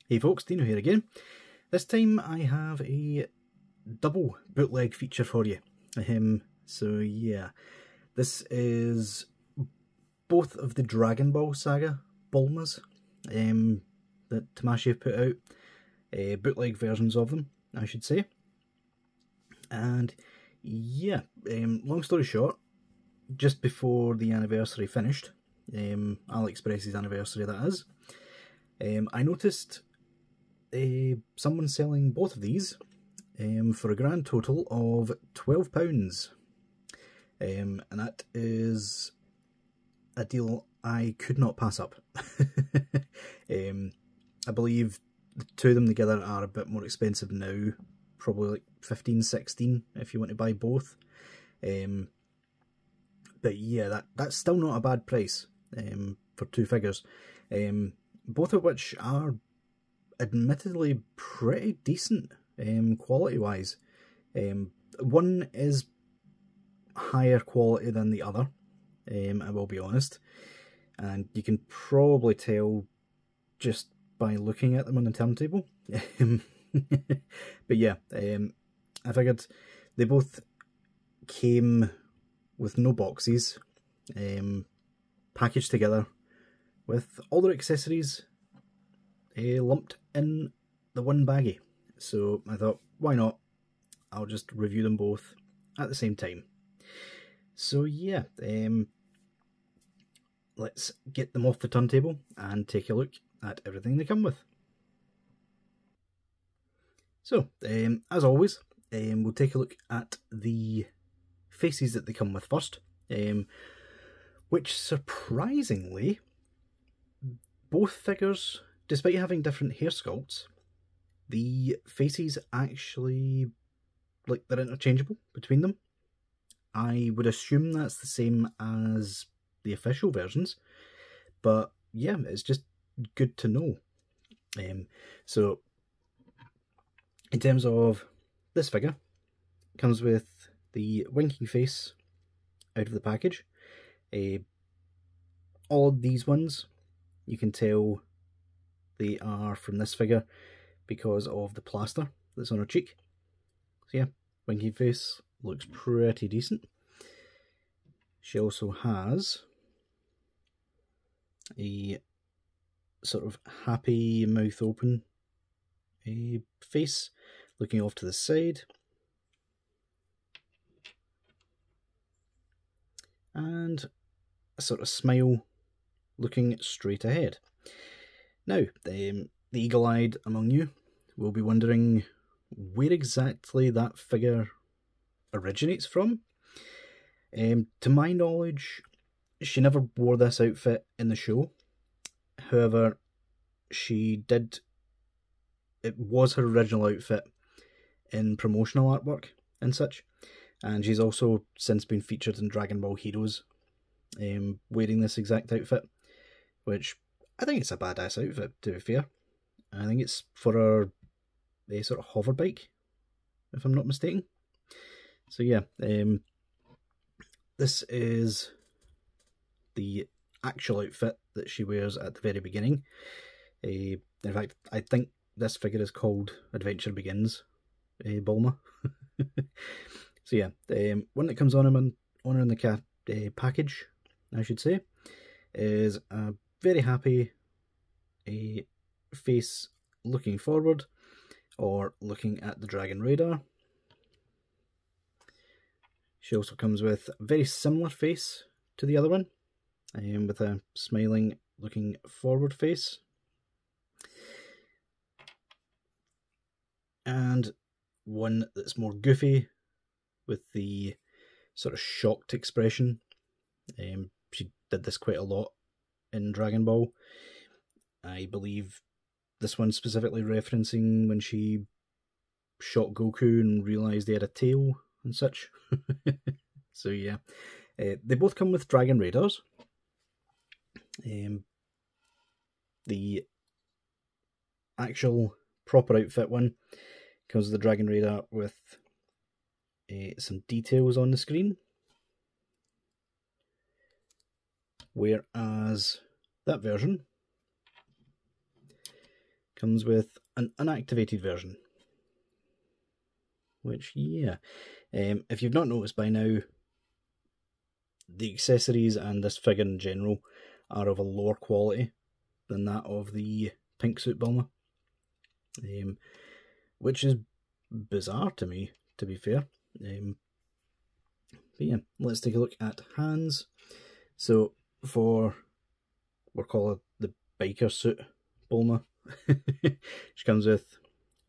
Hey folks, Deano here again. This time I have a double bootleg feature for you. So yeah, this is both of the Dragonball Saga Bulmas that Tamashii have put out, bootleg versions of them, I should say. And yeah, long story short, just before the anniversary finished, AliExpress's anniversary that is, I noticed someone selling both of these for a grand total of £12, and that is a deal I could not pass up. I believe the two of them together are a bit more expensive now, probably like 15, 16 if you want to buy both. But yeah, that's still not a bad price for two figures, both of which are admittedly pretty decent quality wise. One is higher quality than the other, I will be honest, and you can probably tell just by looking at them on the turntable. But yeah, I figured they both came with no boxes, packaged together with all their accessories lumped in the one baggie. So I thought, why not? I'll just review them both at the same time. So yeah, let's get them off the turntable and take a look at everything they come with. So, as always, we'll take a look at the faces that they come with first, which surprisingly, both figures, despite having different hair sculpts, the faces actually, like, they're interchangeable between them. I would assume that's the same as the official versions, but yeah, it's just good to know. So, in terms of this figure, it comes with the winking face out of the package. All of these ones, you can tell they are from this figure because of the plaster that's on her cheek. So yeah, winking face looks pretty decent. She also has a sort of happy mouth open face looking off to the side, and a sort of smile looking straight ahead. Now, the eagle-eyed among you will be wondering where exactly that figure originates from. To my knowledge, she never wore this outfit in the show. However, it was her original outfit in promotional artwork and such, and she's also since been featured in Dragonball Heroes wearing this exact outfit, which I think it's a badass outfit, to be fair. I think it's for her sort of hover bike, if I'm not mistaken. So yeah, this is the actual outfit that she wears at the very beginning. In fact, I think this figure is called Adventure Begins Bulma. So yeah, one that comes on her in the package, I should say, is a very happy face looking forward or looking at the Dragon Radar. She also comes with a very similar face to the other one, with a smiling looking forward face. And one that's more goofy with the sort of shocked expression. She did this quite a lot in Dragon Ball. I believe this one specifically referencing when she shot Goku and realised he had a tail and such. So yeah, they both come with Dragon Radars. The actual proper outfit one comes with the Dragon Radar with some details on the screen, whereas that version comes with an unactivated version. Which, yeah, if you've not noticed by now, the accessories and this figure in general are of a lower quality than that of the pink suit Bulma. Which is bizarre to me, to be fair. But yeah, let's take a look at hands. So for, we'll call it the biker suit Bulma. She comes with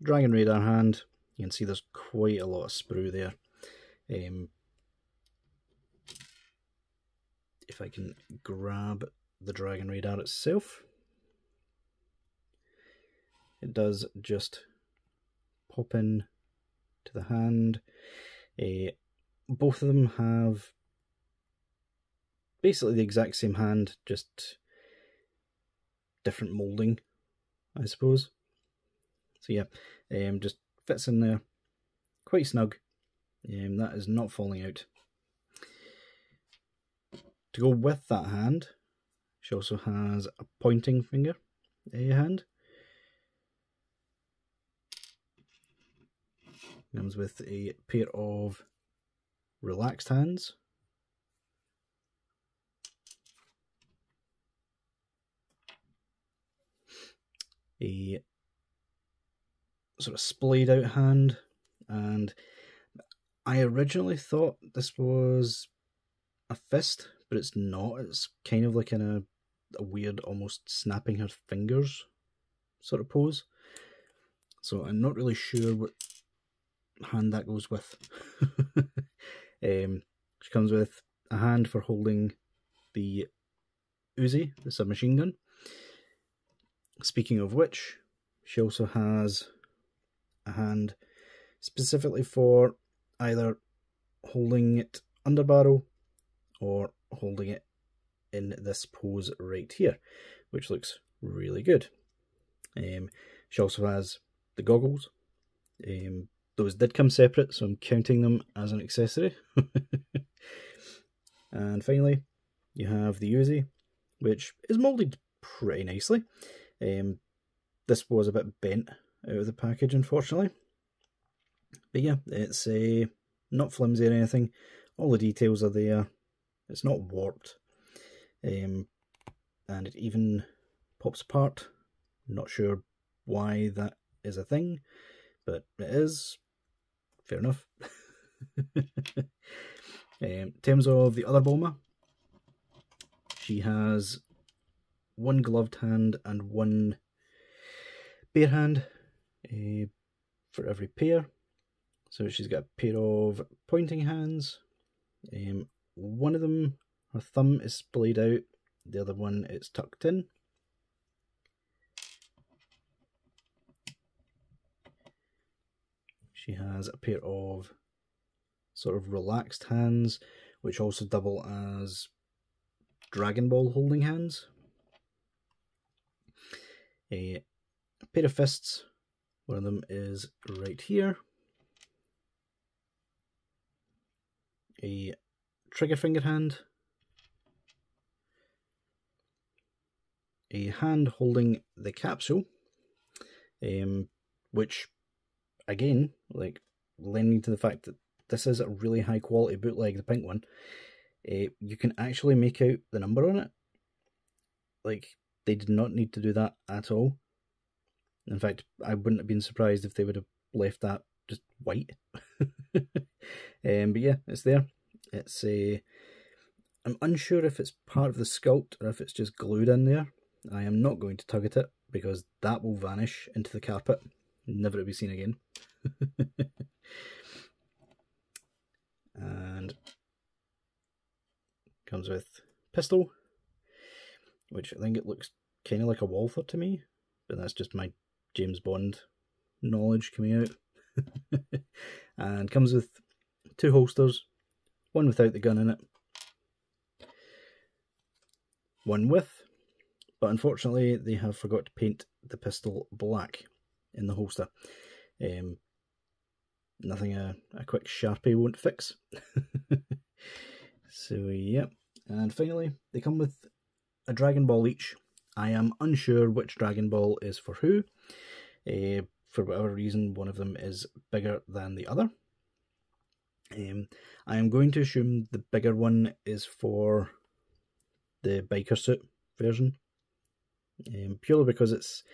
Dragon Radar hand. You can see there's quite a lot of sprue there. If I can grab the Dragon Radar itself, it does just pop in to the hand. Both of them have basically the exact same hand, just different moulding, I suppose. So yeah, just fits in there quite snug. That is not falling out. To go with that hand, she also has a pointing finger hand. Comes with a pair of relaxed hands. A sort of splayed out hand, and I originally thought this was a fist, but it's not. It's kind of like in a weird, almost snapping her fingers sort of pose. So I'm not really sure what hand that goes with. She comes with a hand for holding the Uzi, the submachine gun. Speaking of which, she also has a hand specifically for either holding it under barrel or holding it in this pose right here, which looks really good. She also has the goggles. Those did come separate, so I'm counting them as an accessory. And finally, you have the Uzi, which is moulded pretty nicely. This was a bit bent out of the package, unfortunately. But yeah, it's not flimsy or anything. All the details are there. It's not warped. And it even pops apart. Not sure why that is a thing, but it is. Fair enough. In terms of the other Bulma, she has one gloved hand and one bare hand for every pair. So she's got a pair of pointing hands. One of them, her thumb is splayed out, the other one is tucked in. She has a pair of sort of relaxed hands, which also double as Dragonball holding hands. A pair of fists, one of them is right here. A trigger finger hand. A hand holding the capsule, which, again, like, lending to the fact that this is a really high quality bootleg, the pink one, you can actually make out the number on it. Like, they did not need to do that at all. In fact, I wouldn't have been surprised if they would have left that just white. But yeah, it's there. It's I'm unsure if it's part of the sculpt or if it's just glued in there. I am not going to tug at it because that will vanish into the carpet, never to be seen again. And comes with pistol, which I think it looks kind of like a Walther to me, but that's just my James Bond knowledge coming out. And comes with two holsters, one without the gun in it, one with, but unfortunately they have forgot to paint the pistol black in the holster. Nothing a quick Sharpie won't fix. So yeah, and finally they come with a Dragon Ball each I am unsure which Dragon Ball is for who. For whatever reason, one of them is bigger than the other. I am going to assume the bigger one is for the biker suit version, purely because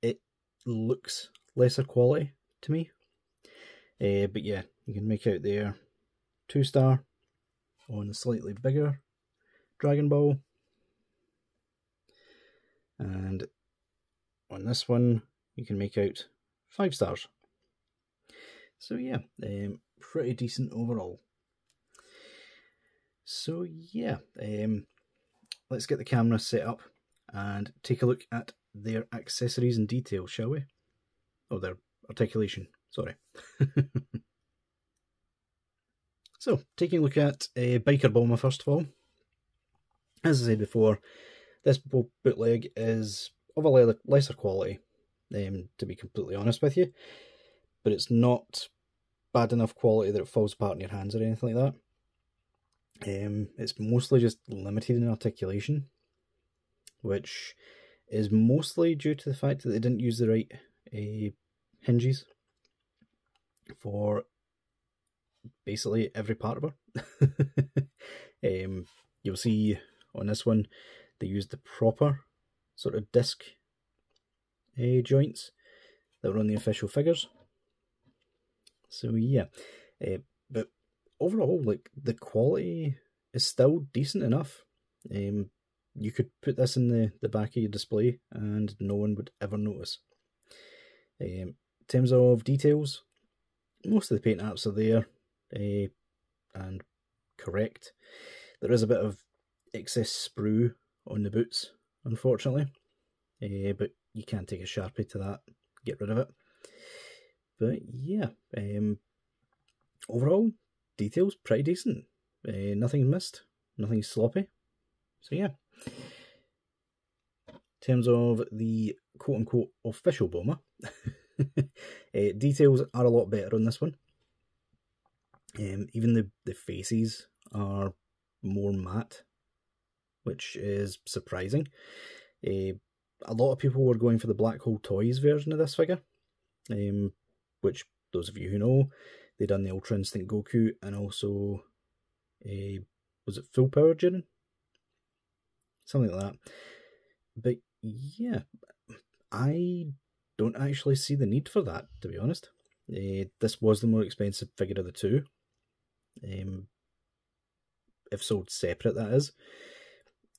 it looks lesser quality to me. But yeah, you can make out there 2-star on the slightly bigger Dragon Ball, and on this one you can make out 5 stars. So yeah, pretty decent overall. So yeah, let's get the camera set up and take a look at their accessories and details, shall we? Oh, their articulation, sorry. So, taking a look at Biker Bulma first of all. As I said before, this bootleg is of a lesser quality, to be completely honest with you. But it's not bad enough quality that it falls apart in your hands or anything like that. It's mostly just limited in articulation, which is mostly due to the fact that they didn't use the right hinges for basically every part of her. You'll see on this one they used the proper sort of disc joints that were on the official figures. So yeah, but overall, like, the quality is still decent enough. You could put this in the back of your display and no one would ever notice. In terms of details, most of the paint apps are there and correct. There is a bit of excess sprue on the boots, unfortunately, but you can take a Sharpie to that, get rid of it. But yeah, overall, details pretty decent. Nothing's missed, nothing's sloppy. So yeah. In terms of the quote-unquote official Bulma, details are a lot better on this one. Even the faces are more matte, which is surprising. A lot of people were going for the Black Hole Toys version of this figure, which, those of you who know, they done the Ultra Instinct Goku and also was it Full Power Jiren? Something like that. But yeah, I don't actually see the need for that, to be honest. This was the more expensive figure of the two. If sold separate, that is.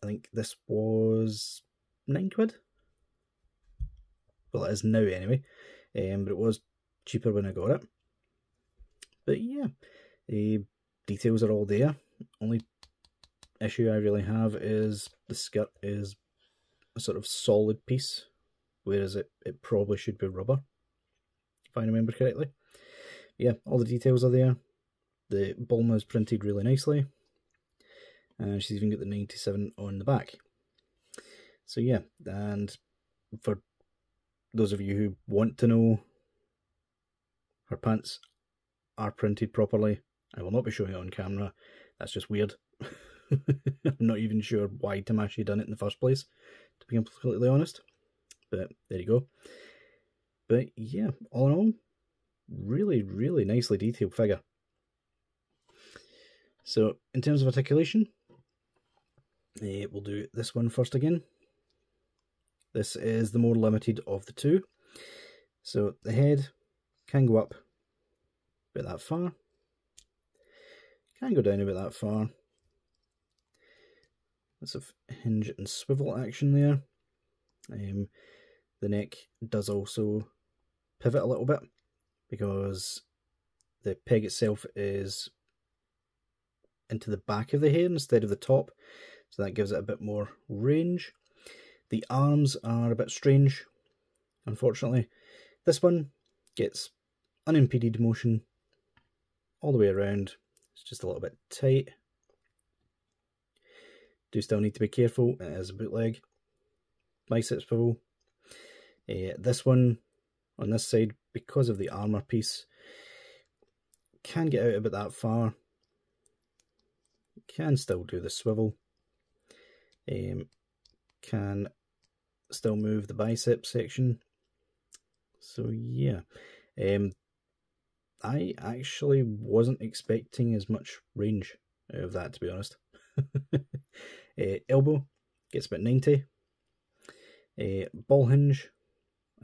I think this was £9. Well, it is now anyway. But it was cheaper when I got it. But yeah, details are all there. Only issue I really have is the skirt is a sort of solid piece, whereas it probably should be rubber, if I remember correctly. Yeah, all the details are there. The Bulma is printed really nicely, and she's even got the 97 on the back. So yeah, and for those of you who want to know, her pants are printed properly. I will not be showing it on camera. That's just weird. I'm not even sure why Tamashi done it in the first place, to be completely honest. But there you go. But yeah, all in all, really, really nicely detailed figure. So in terms of articulation, we'll do this one first again. This is the more limited of the two. So the head can go up about that far, can go down about that far. Lots of hinge and swivel action there. The neck does also pivot a little bit because the peg itself is into the back of the head instead of the top, so that gives it a bit more range. The arms are a bit strange, unfortunately. This one gets unimpeded motion all the way around. It's just a little bit tight. Do still need to be careful, it is a bootleg. Bicep swivel. This one, on this side, because of the armour piece, can get out about that far. Can still do the swivel. Can still move the bicep section. So yeah, I actually wasn't expecting as much range out of that, to be honest. Elbow gets about 90. Ball hinge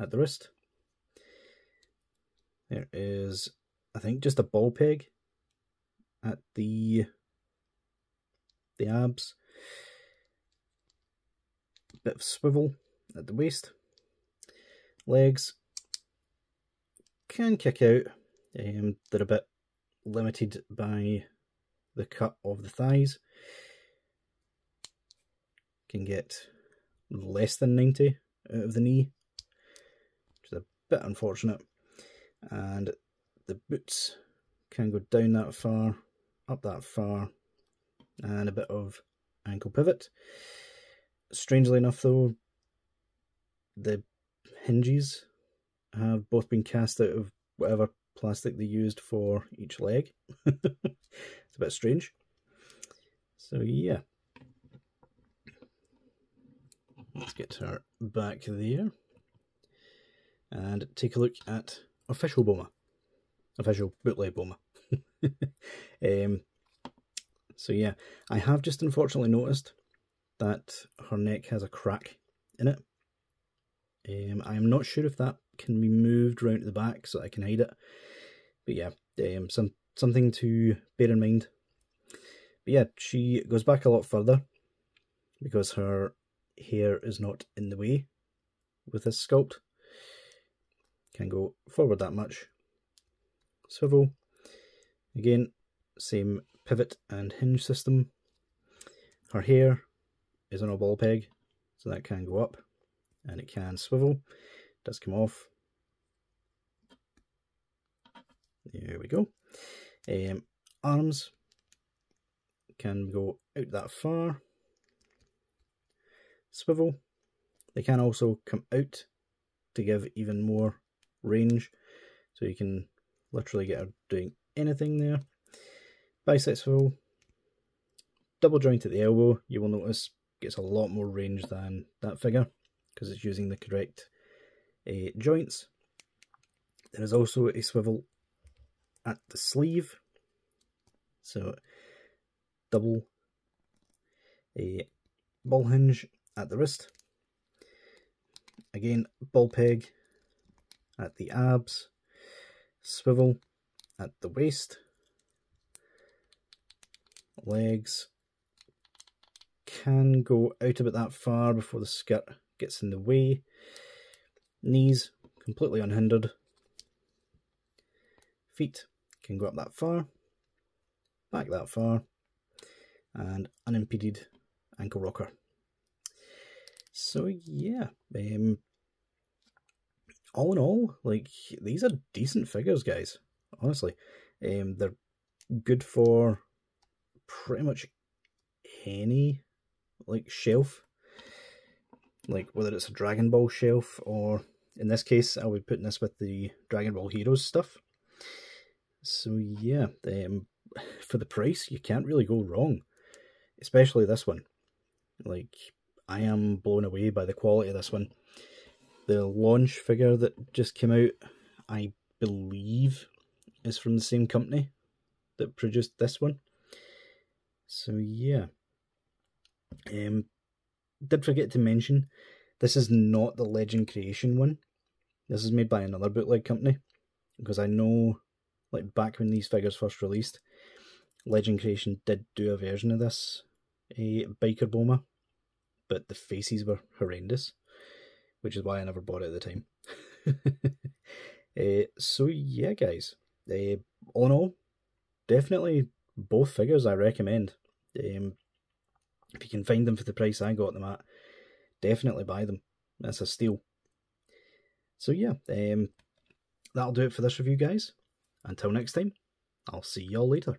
at the wrist. There is, I think, just a ball peg at the abs. Bit of swivel at the waist. Legs can kick out. They're a bit limited by the cut of the thighs. Can get less than 90 out of the knee, which is a bit unfortunate. And the boots can go down that far, up that far, and a bit of ankle pivot. Strangely enough though, the hinges have both been cast out of whatever plastic they used for each leg. It's a bit strange. So yeah. Let's get her back there and take a look at official Bulma. Official bootleg Bulma. So yeah, I have just unfortunately noticed that her neck has a crack in it. I'm not sure if that can be moved round to the back so I can hide it. But yeah, something to bear in mind. But yeah, she goes back a lot further because her hair is not in the way with this sculpt. Can go forward that much. Swivel. Again, same pivot and hinge system. Her hair is on a ball peg, so that can go up and it can swivel. It does come off. There we go. Arms can go out that far. Swivel. They can also come out to give even more range, so you can literally get her doing anything there. Bicep swivel. Double joint at the elbow, you will notice, gets a lot more range than that figure because it's using the correct joints. There is also a swivel at the sleeve, so double a ball hinge at the wrist. Again, ball peg at the abs, swivel at the waist. Legs can go out about that far before the skirt gets in the way. Knees completely unhindered. Feet can go up that far, back that far, and unimpeded ankle rocker. So yeah, all in all, like, these are decent figures, guys. Honestly, they're good for pretty much any like shelf, like whether it's a Dragonball shelf or in this case I would put this with the Dragonball Heroes stuff. So yeah, for the price you can't really go wrong, especially this one. Like, I am blown away by the quality of this one. The launch figure that just came out, I believe, is from the same company that produced this one. So yeah, did forget to mention, this is not the Legend Creation one. This is made by another bootleg company, because I know, like, back when these figures first released, Legend Creation did do a version of this, a biker Bulma, but the faces were horrendous, which is why I never bought it at the time. So yeah, guys, all in all, definitely both figures I recommend. If you can find them for the price I got them at, definitely buy them. That's a steal. So yeah, that'll do it for this review, guys. Until next time, I'll see y'all later.